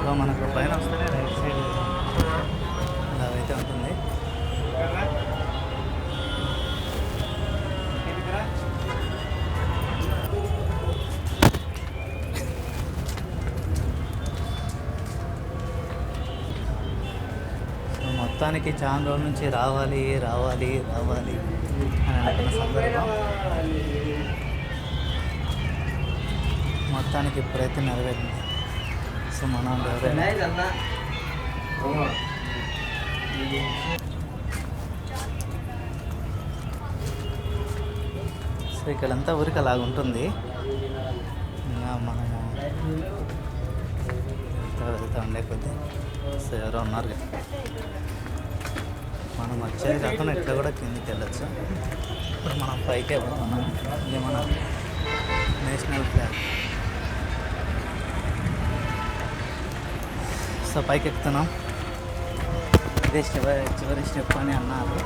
So మనకు పైన వస్తేనే రైట్ సైడ్ అలాగైతే ఉంటుంది. మొత్తానికి చాలా రోజుల నుంచి రావాలి రావాలి రావాలి అని అనుకున్న సందర్భం మొత్తానికి ఇప్పుడైతే నెరవేరింది. సో మనం సో ఇక్కడంతా ఊరికి అలాగ ఉంటుంది. ఇంకా మనము వెళ్తూ ఉండే కొద్దీ సో ఎవరో ఉన్నారు కదా, మనం వచ్చేది కాకుండా ఇట్లా కూడా కిందికి వెళ్ళచ్చు. ఇప్పుడు మనం పైకి వెళ్తున్నాం. ఇది మన నేషనల్ ఫ్లాగ్. సో పైకి ఎక్కుతున్నాం. ఇదే చివరి స్టెప్ అని అన్నారు,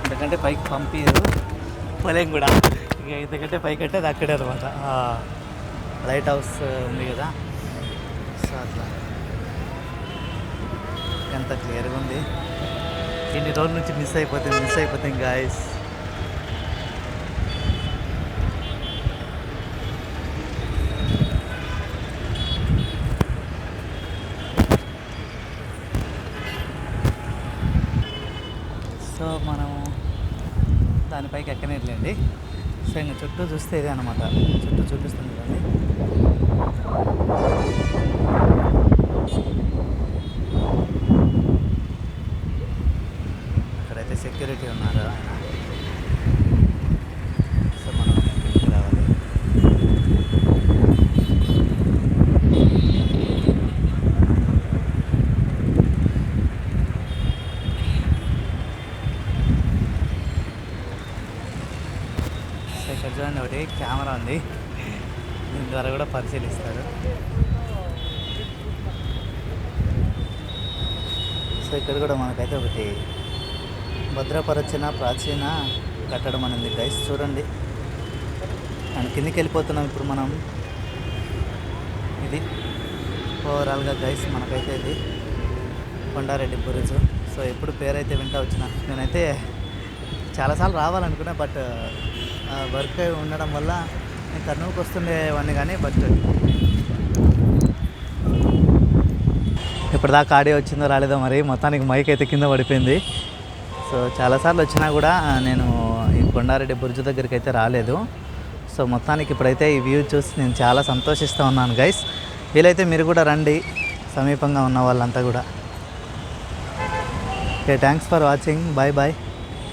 ఎందుకంటే పైకి పంపిరు పోలేం కూడా. ఇక ఎందుకంటే పైకి అంటే అది అక్కడే అనమాట, లైట్ హౌస్ ఉంది కదా. సో అట్లా ఎంత క్లియర్గా ఉంది. ఇన్ని రోజుల నుంచి మిస్ అయిపోతుంది గాయస్. సో మనం దానిపైకి ఎక్కనేట్లేండి. సో ఇంకా చుట్టూ చూస్తే ఇదే అనమాట, చుట్టూ చూపిస్తుంది కదండి. ఇక్కడైతే సెక్యూరిటీ ఉన్నారు ఆయన. సో మనం ఇక్కడికి రావాలి. సో ఇక్కడ చూడండి, ఒకటి కెమెరా ఉంది, దీని ద్వారా కూడా పరిశీలిస్తారు. సో ఇక్కడ కూడా మనకైతే ఒకటి భద్రపరచిన ప్రాచీన కట్టడం అనేది గైస్ చూడండి. అండ్ కిందికి వెళ్ళిపోతున్నాం ఇప్పుడు మనం. ఇది ఓవరాల్గా గైస్ మనకైతే ఇది కొండారెడ్డి బురుజు. సో ఎప్పుడు పేరైతే వింటా వచ్చిన, నేనైతే చాలాసార్లు రావాలనుకున్నా, బట్ వర్క్ ఉండడం వల్ల నేను కర్నూలుకి వస్తుండేవాడిని కానీ, బట్ ఇప్పటిదాకా ఆడియో వచ్చిందో రాలేదో మరి. మొత్తానికి మైక్ అయితే కింద పడిపోయింది. సో చాలాసార్లు వచ్చినా కూడా నేను ఈ కొండారెడ్డి బుర్జు దగ్గరికి అయితే రాలేదు. సో మొత్తానికి ఇప్పుడైతే ఈ వ్యూ చూసి నేను చాలా సంతోషిస్తూ ఉన్నాను గైస్. వీలైతే మీరు కూడా రండి, సమీపంగా ఉన్న వాళ్ళంతా కూడా. Okay, thanks for watching. Bye bye.